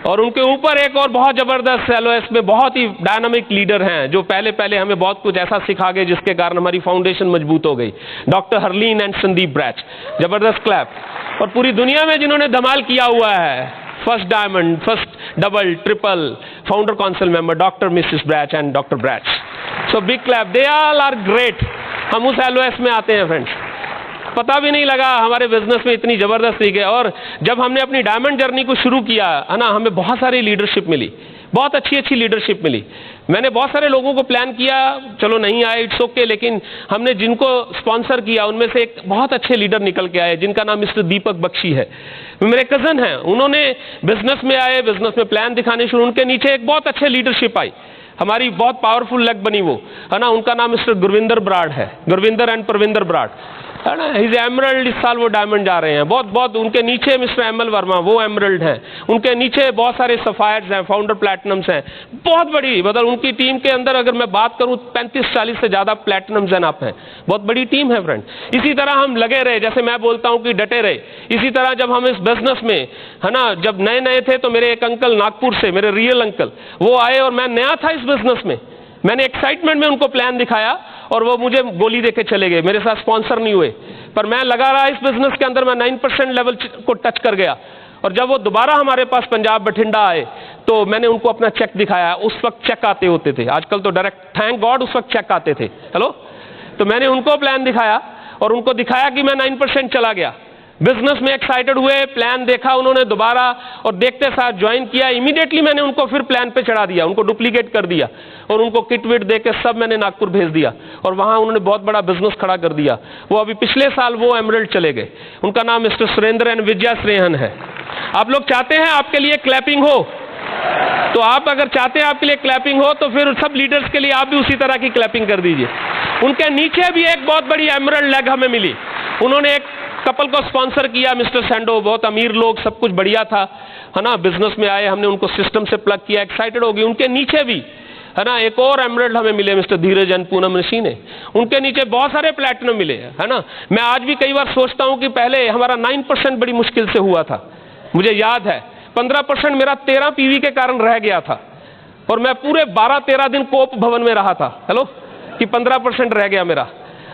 और उनके ऊपर एक और बहुत जबरदस्त एलओएस में बहुत ही डायनामिक लीडर हैं जो पहले हमें बहुत कुछ ऐसा सिखा गए जिसके कारण हमारी फाउंडेशन मजबूत हो गई, डॉक्टर हरलीन एंड संदीप ब्रैच। जबरदस्त क्लैप। और पूरी दुनिया में जिन्होंने धमाल किया हुआ है, first diamond, first double, triple, founder council member doctor Mrs Brach and doctor Brach. So big clap, they all are great. हम उस एलओएस में आते हैं फ्रेंड्स, पता भी नहीं लगा हमारे बिजनेस में इतनी जबरदस्त सीख है। और जब हमने अपनी डायमंड जर्नी को शुरू किया है ना, हमें बहुत सारी लीडरशिप मिली, बहुत अच्छी लीडरशिप मिली। मैंने बहुत सारे लोगों को प्लान किया, चलो नहीं आए, इट्स ओके, लेकिन हमने जिनको स्पॉन्सर किया उनमें से एक बहुत अच्छे लीडर निकल के आए जिनका नाम मिस्टर दीपक बख्शी है, मेरे कजन हैं। उन्होंने बिजनेस में आए, बिजनेस में प्लान दिखाने शुरू, उनके नीचे एक बहुत अच्छे लीडरशिप आई, हमारी बहुत पावरफुल लेग बनी वो, है ना। उनका नाम मिस्टर गुरविंदर ब्राड है, गुरविंदर एंड परविंदर ब्राड, है ना। इज एमरल्ड, इस साल वो डायमंड जा रहे हैं। बहुत उनके नीचे मिस्टर एमएल वर्मा, वो एमरल्ड हैं। उनके नीचे बहुत सारे सफायर्स हैं, फाउंडर प्लैटिनम्स हैं, बहुत बड़ी, मतलब उनकी टीम के अंदर अगर मैं बात करूं 35-40 से ज्यादा प्लैटिनम्स एंड अप हैं। बहुत बड़ी टीम है फ्रेंड। इसी तरह हम लगे रहे, जैसे मैं बोलता हूं कि डटे रहे। इसी तरह जब हम इस बिजनेस में, है ना, जब नए थे तो मेरे एक अंकल नागपुर से, मेरे रियल अंकल, वो आए और मैं नया था इस बिजनेस में। मैंने एक्साइटमेंट में उनको प्लान दिखाया और वो मुझे गोली देके चले गए, मेरे साथ स्पॉन्सर नहीं हुए। पर मैं लगा रहा इस बिजनेस के अंदर, मैं 9% लेवल को टच कर गया। और जब वो दोबारा हमारे पास पंजाब बठिंडा आए तो मैंने उनको अपना चेक दिखाया। उस वक्त चेक आते होते थे, आजकल तो डायरेक्ट, थैंक गॉड उस वक्त चेक आते थे। हेलो, तो मैंने उनको प्लान दिखाया और उनको दिखाया कि मैं 9% चला गया। बिजनेस में एक्साइटेड हुए, प्लान देखा उन्होंने दोबारा और देखते साथ ज्वाइन किया। इमीडिएटली मैंने उनको फिर प्लान पे चढ़ा दिया, उनको डुप्लीकेट कर दिया और उनको किट विट दे के सब मैंने नागपुर भेज दिया और वहां उन्होंने बहुत बड़ा बिजनेस खड़ा कर दिया। वो अभी पिछले साल वो एमरल्ड चले गए। उनका नाम मिस्टर सुरेंद्र एंड विजया श्रेहन है। आप लोग चाहते हैं आपके लिए क्लैपिंग हो, तो आप अगर चाहते हैं आपके लिए क्लैपिंग हो तो फिर सब लीडर्स के लिए आप भी उसी तरह की क्लैपिंग कर दीजिए। उनके नीचे भी एक बहुत बड़ी एमरल्ड लेग हमें मिली। उन्होंने एक कपल को स्पॉन्सर किया, मिस्टर सैंडो, बहुत अमीर लोग, सब कुछ बढ़िया था, है ना। बिजनेस में आए, हमने उनको सिस्टम से प्लग किया, एक्साइटेड हो गई। उनके नीचे भी, है ना, एक और एमरल्ड हमें मिले, मिस्टर धीरज एंड पूनम ऋषि ने। उनके नीचे बहुत सारे प्लैटिनम मिले, है ना। मैं आज भी कई बार सोचता हूं कि पहले हमारा 9% बड़ी मुश्किल से हुआ था। मुझे याद है 15% मेरा 13 पीवी के कारण रह गया था और मैं पूरे 12-13 दिन कोप भवन में रहा था। हेलो, कि 15% रह गया मेरा।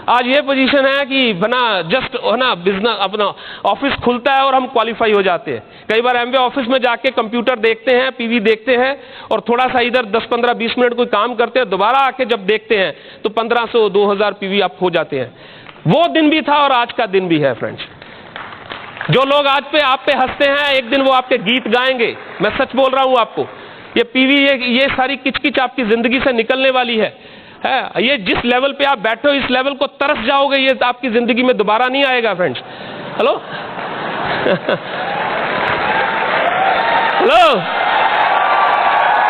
आज ये पोजीशन है कि बना जस्ट, है ना, बिजनेस अपना ऑफिस खुलता है और हम क्वालिफाई हो जाते हैं। कई बार एमवे ऑफिस में जाके कंप्यूटर देखते हैं, पीवी देखते हैं और थोड़ा सा इधर 10-15-20 मिनट कोई काम करते हैं, दोबारा आके जब देखते हैं तो 1500-2000 पीवी आप हो जाते हैं। वो दिन भी था और आज का दिन भी है फ्रेंड्स। जो लोग आज पे आप पे हंसते हैं, एक दिन वो आपके गीत गाएंगे। मैं सच बोल रहा हूं आपको, ये पीवी, ये सारी किचकिच आपकी जिंदगी से निकलने वाली है। ये जिस लेवल पे आप बैठे हो, इस लेवल को तरस जाओगे, ये आपकी जिंदगी में दोबारा नहीं आएगा friends. Hello hello,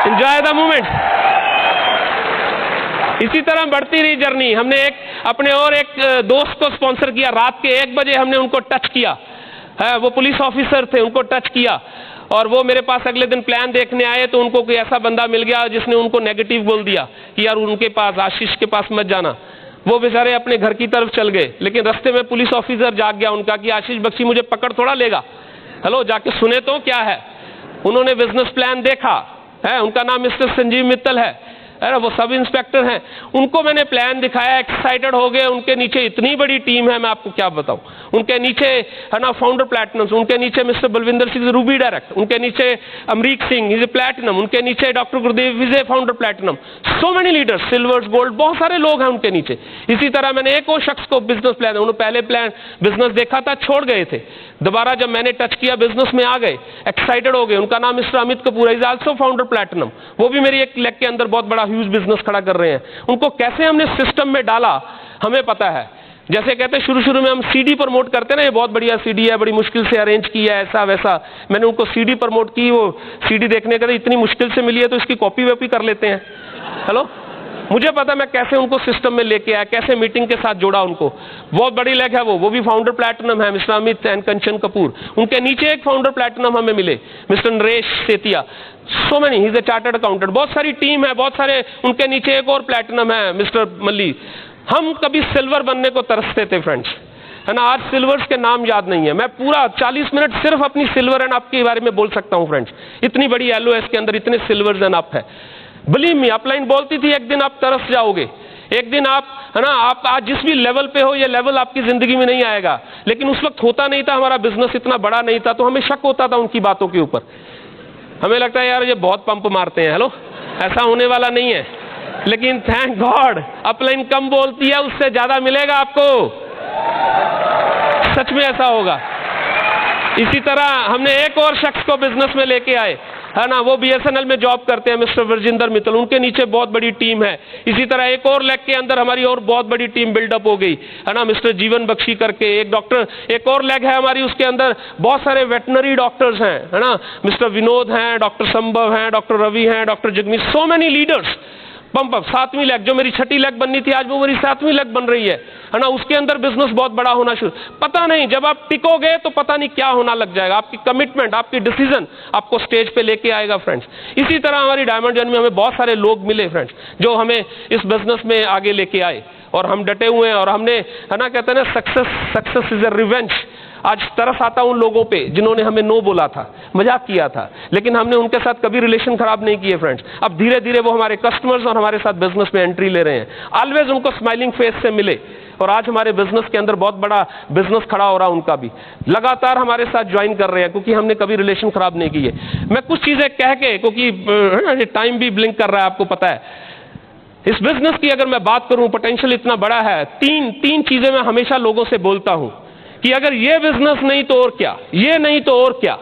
enjoy the moment. इसी तरह बढ़ती रही जर्नी। हमने अपने और एक दोस्त को स्पॉन्सर किया, रात के 1 बजे हमने उनको टच किया है। वो पुलिस ऑफिसर थे, उनको टच किया और वो मेरे पास अगले दिन प्लान देखने आए तो उनको कोई ऐसा बंदा मिल गया जिसने उनको नेगेटिव बोल दिया कि यार उनके पास, आशीष के पास मत जाना। वो बेचारे अपने घर की तरफ चल गए, लेकिन रास्ते में पुलिस ऑफिसर जाग गया उनका कि आशीष बख्शी मुझे पकड़ थोड़ा लेगा। हेलो, जाके सुने तो क्या है। उन्होंने बिजनेस प्लान देखा है, उनका नाम मिस्टर संजीव मित्तल है, वो सब इंस्पेक्टर हैं। उनको मैंने प्लान दिखाया, एक्साइटेड हो गए। उनके नीचे इतनी बड़ी टीम है, मैं आपको क्या बताऊं। उनके नीचे, है ना, फाउंडर प्लैटिनम, उनके नीचे Mister Balvinder Singh ruby direct, उनके नीचे Amrik Singh is a platinum, उनके नीचे doctor Gurudev is a founder platinum. So many leaders, silvers, gold, बहुत सारे लोग हैं उनके नीचे। इसी तरह मैंने एक और शख्स को बिजनेस प्लान, उन्होंने पहले प्लान बिजनेस देखा था, छोड़ गए थे, दोबारा जब मैंने टच किया बिजनेस में आ गए, एक्साइटेड हो गए। उनका नाम mister Amit Kapoor is also founder platinum. वो भी मेरी एक लेग के अंदर बहुत बड़ा ह्यूज बिजनेस खड़ा कर रहे हैं। उनको कैसे हमने सिस्टम में डाला हमें पता है। जैसे कहते हैं शुरू में हम सीडी प्रमोट करते हैं ना, ये बहुत बढ़िया सीडी है, बड़ी मुश्किल से अरेंज की है, ऐसा वैसा। मैंने उनको सीडी प्रमोट की, वो सीडी देखने का इतनी मुश्किल से मिली है तो इसकी कॉपी वॉपी कर लेते हैं। हेलो, मुझे पता मैं कैसे उनको सिस्टम में लेके आया, कैसे मीटिंग के साथ जोड़ा उनको। बहुत बड़ी लेग है वो भी फाउंडर प्लैटिनम है, मिस्टर अमित एंड कंचन कपूर। उनके नीचे एक फाउंडर प्लैटिनम हमें मिले, mister Naresh Setia. So many, he is a chartered accountant. बहुत सारी टीम है, बहुत सारे, उनके नीचे एक और प्लैटिनम है, मिस्टर मल्ली। हम कभी सिल्वर बनने को तरसते थे फ्रेंड्स, है ना। आज सिल्वर्स के नाम याद नहीं है। मैं पूरा 40 मिनट सिर्फ अपनी सिल्वर एंड अप के बारे में बोल सकता हूं फ्रेंड्स। इतनी बड़ी LOS के अंदर इतने सिल्वर्स एंड अप है। बिलीव मी, अपलाइन बोलती थी एक दिन आप तरस जाओगे, एक दिन आप, है ना, आप आज जिस भी लेवल पे हो, ये लेवल आपकी जिंदगी में नहीं आएगा। लेकिन उस वक्त होता नहीं था, हमारा बिजनेस इतना बड़ा नहीं था, तो हमें शक होता था उनकी बातों के ऊपर। हमें लगता है यार ये बहुत पंप मारते हैं। हेलो, ऐसा होने वाला नहीं है। लेकिन थैंक गॉड अपलाइन कम बोलती है, उससे ज्यादा मिलेगा आपको। सच में ऐसा होगा। इसी तरह हमने एक और शख्स को बिजनेस में लेके आए, है ना, वो BSNL में जॉब करते हैं, मिस्टर विरजिंदर मित्तल। उनके नीचे बहुत बड़ी टीम है। इसी तरह एक और लेग के अंदर हमारी और बहुत बड़ी टीम बिल्डअप हो गई, है ना, मिस्टर जीवन बख्शी करके एक डॉक्टर। एक और लेग है हमारी, उसके अंदर बहुत सारे वेटनरी डॉक्टर्स हैं, है ना, मिस्टर विनोद हैं, डॉक्टर संभव हैं, डॉक्टर रवि हैं, doctor Jagmeet, so many leaders. Pump up 7वीं लेग, जो मेरी 6ठी लेग बननी थी आज वो मेरी 7वीं लेग बन रही है ना। उसके अंदर बिजनेस बहुत बड़ा होना शुरू। पता नहीं, जब आप टिकोगे तो पता नहीं क्या होना लग जाएगा। आपकी कमिटमेंट, आपकी डिसीजन आपको स्टेज पे लेके आएगा फ्रेंड्स। इसी तरह हमारी डायमंड जर्नी में हमें बहुत सारे लोग मिले फ्रेंड्स, जो हमें इस बिजनेस में आगे लेके आए, और हम डटे हुए हैं। और हमने, है ना, कहते हैं ना, सक्सेस इज ए रिवेंज। आज तरस आता उन लोगों पे जिन्होंने हमें नो बोला था, मजाक किया था, लेकिन हमने उनके साथ कभी रिलेशन खराब नहीं किए फ्रेंड्स। अब धीरे धीरे वो हमारे कस्टमर्स और हमारे साथ बिजनेस में एंट्री ले रहे हैं। ऑलवेज उनको स्माइलिंग फेस से मिले, और आज हमारे बिजनेस के अंदर बहुत बड़ा बिजनेस खड़ा हो रहा है उनका भी। लगातार हमारे साथ ज्वाइन कर रहे हैं, क्योंकि हमने कभी रिलेशन खराब नहीं किए। मैं कुछ चीजें कह के, क्योंकि टाइम भी ब्लिंक कर रहा है, आपको पता है। इस बिजनेस की अगर मैं बात करूं, पोटेंशियल इतना बड़ा है। तीन चीजें मैं हमेशा लोगों से बोलता हूं कि अगर ये बिजनेस नहीं तो और क्या, ये नहीं तो और क्या।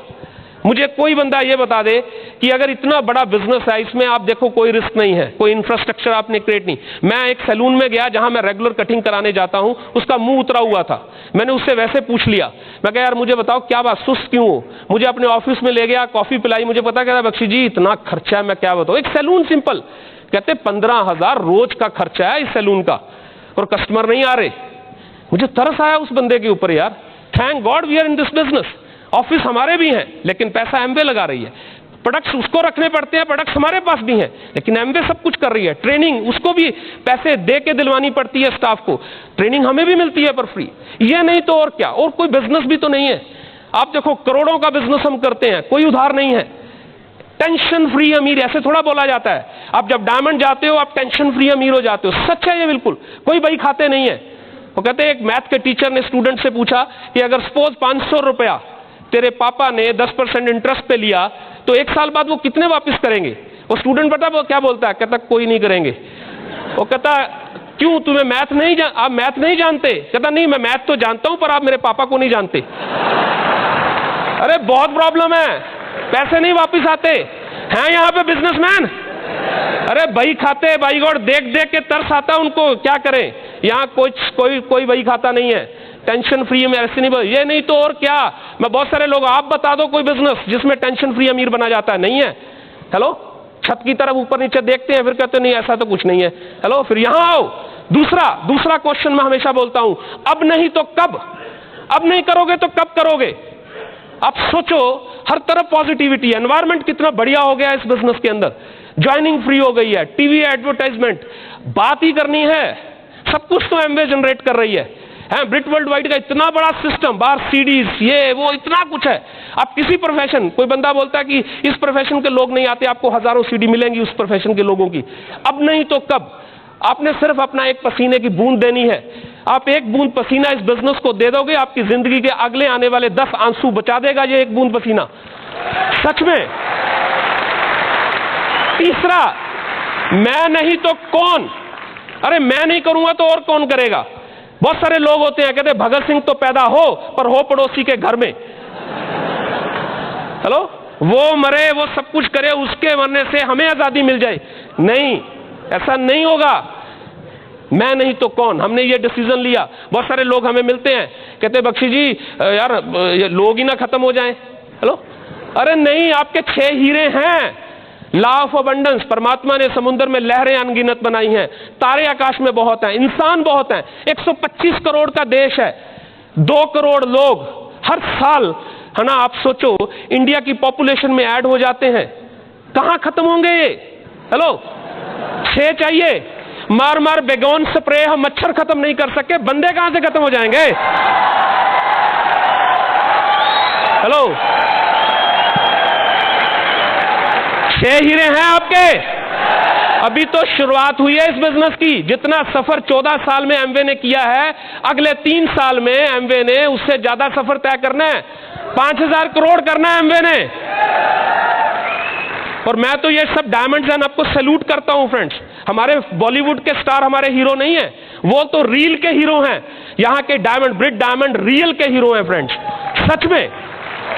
मुझे कोई बंदा ये बता दे कि अगर इतना बड़ा बिजनेस है, इसमें आप देखो कोई रिस्क नहीं है, कोई इंफ्रास्ट्रक्चर आपने क्रिएट नहीं। मैं एक सैलून में गया जहां मैं रेगुलर कटिंग कराने जाता हूं, उसका मुंह उतरा हुआ था। मैंने उससे वैसे पूछ लिया, मैं कहा यार मुझे बताओ क्या बात, सुस्त क्यों हो। मुझे अपने ऑफिस में ले गया, कॉफी पिलाई, मुझे पता कह रहा बख्शी जी इतना खर्चा है, मैं क्या बताऊं। एक सैलून सिंपल, कहते 15,000 रोज का खर्चा है इस सैलून का, और कस्टमर नहीं आ रहे। मुझे तरस आया उस बंदे के ऊपर यार। Thank God we are in this business. Office हमारे भी हैं, लेकिन पैसा एमवे लगा रही है। प्रोडक्ट्स उसको रखने पड़ते हैं, प्रोडक्ट्स हमारे पास भी हैं, लेकिन एमवे सब कुछ कर रही है। ट्रेनिंग उसको भी पैसे दे के दिलवानी पड़ती है स्टाफ को, ट्रेनिंग हमें भी मिलती है पर फ्री। ये नहीं तो और क्या, और कोई बिजनेस भी तो नहीं है। आप देखो करोड़ों का बिजनेस हम करते हैं, कोई उधार नहीं है। टेंशन फ्री अमीर ऐसे थोड़ा बोला जाता है। आप जब डायमंड जाते हो आप टेंशन फ्री अमीर हो जाते हो। सच है ये, बिल्कुल कोई बही खाते नहीं है। वो कहते हैं एक मैथ के टीचर ने स्टूडेंट से पूछा कि अगर सपोज 500 रुपया तेरे पापा ने 10% इंटरेस्ट पे लिया तो 1 साल बाद वो कितने वापस करेंगे। वो स्टूडेंट पता वो क्या बोलता है, कहता कोई नहीं करेंगे। वो कहता क्यों, तुम्हें मैथ नहीं आप मैथ नहीं जानते। कहता नहीं मैं मैथ तो जानता हूं पर आप मेरे पापा को नहीं जानते। अरे बहुत प्रॉब्लम है, पैसे नहीं वापस आते हैं यहां पे बिजनेसमैन। अरे बही खाते, बाई गॉड देख देख के तरस आता उनको, क्या करें। यहाँ कोई बही खाता नहीं है, टेंशन फ्री में ऐसे नहीं। ये नहीं तो और क्या। मैं बहुत सारे लोग, आप बता दो कोई बिजनेस जिसमें टेंशन फ्री अमीर बना जाता है, नहीं है। हेलो, छत की तरफ ऊपर नीचे देखते हैं, फिर कहते नहीं ऐसा तो कुछ नहीं है। हेलो, फिर यहां आओ। दूसरा क्वेश्चन मैं हमेशा बोलता हूं, अब नहीं तो कब। अब नहीं करोगे तो कब करोगे। आप सोचो, हर तरफ पॉजिटिविटी, एनवायरमेंट कितना बढ़िया हो गया इस बिजनेस के अंदर। ज्वाइनिंग फ्री हो गई है, टीवी एडवर्टाइजमेंट बात ही करनी है, सब कुछ तो एमवे जनरेट कर रही है। ब्रिट वर्ल्ड वाइड का इतना बड़ा सिस्टम, बाहर सीडीज, ये वो इतना कुछ है। आप किसी प्रोफेशन, कोई बंदा बोलता है कि इस प्रोफेशन के लोग नहीं आते, आपको हजारों सीडी मिलेंगी उस प्रोफेशन के लोगों की। अब नहीं तो कब। आपने सिर्फ अपना एक पसीने की बूंद देनी है। आप एक बूंद पसीना इस बिजनेस को दे दोगे, आपकी जिंदगी के अगले आने वाले 10 आंसू बचा देगा ये एक बूंद पसीना, सच में। तीसरा, मैं नहीं तो कौन। अरे मैं नहीं करूंगा तो और कौन करेगा। बहुत सारे लोग होते हैं कहते भगत सिंह तो पैदा हो पर हो पड़ोसी के घर में। हेलो, वो मरे, वो सब कुछ करे, उसके मरने से हमें आजादी मिल जाए। नहीं, ऐसा नहीं होगा। मैं नहीं तो कौन, हमने ये डिसीजन लिया। बहुत सारे लोग हमें मिलते हैं, कहते बख्शी जी यार लोग ही ना खत्म हो जाएं। हेलो, अरे नहीं, आपके 6 हीरे हैं, लॉ ऑफ अबंडेंस, परमात्मा ने समुद्र में लहरें अनगिनत बनाई हैं, तारे आकाश में बहुत हैं, इंसान बहुत हैं, 125 करोड़ का देश है, 2 करोड़ लोग हर साल, है ना, आप सोचो इंडिया की पॉपुलेशन में ऐड हो जाते हैं, कहां खत्म होंगे ये? हेलो, 6 चाहिए, मार मार बेगोन स्प्रे हम मच्छर खत्म नहीं कर सके, बंदे कहां से खत्म हो जाएंगे? हेलो, 6 हीरे हैं आपके। अभी तो शुरुआत हुई है इस बिजनेस की। जितना सफर 14 साल में एमवे ने किया है, अगले 3 साल में एमवे ने उससे ज्यादा सफर तय करना है। 5000 करोड़ करना है एमवे ने। और मैं तो ये सब डायमंड्स एंड आपको सैल्यूट करता हूं फ्रेंड्स। हमारे बॉलीवुड के स्टार हमारे हीरो नहीं है, वो तो रील के हीरो हैं। यहां के डायमंड, ब्रिट डायमंड रियल के हीरो हैं फ्रेंड्स, सच में।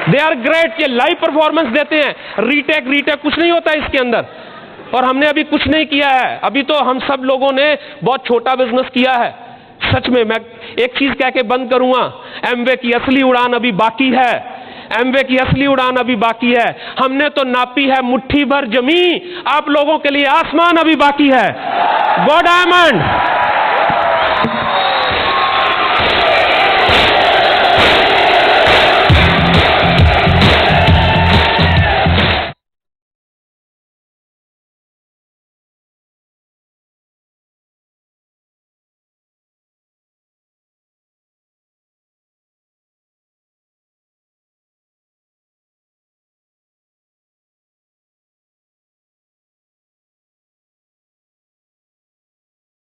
They are great. ये लाइव परफॉर्मेंस देते हैं, रीटेक कुछ नहीं होता इसके अंदर। और हमने अभी कुछ नहीं किया है, अभी तो हम सब लोगों ने बहुत छोटा बिजनेस किया है। सच में मैं एक चीज कह के बंद करूंगा, एमवे की असली उड़ान अभी बाकी है। एमवे की असली उड़ान अभी बाकी है। हमने तो नापी है मुट्ठी भर जमी, आप लोगों के लिए आसमान अभी बाकी है। गो डायमंड।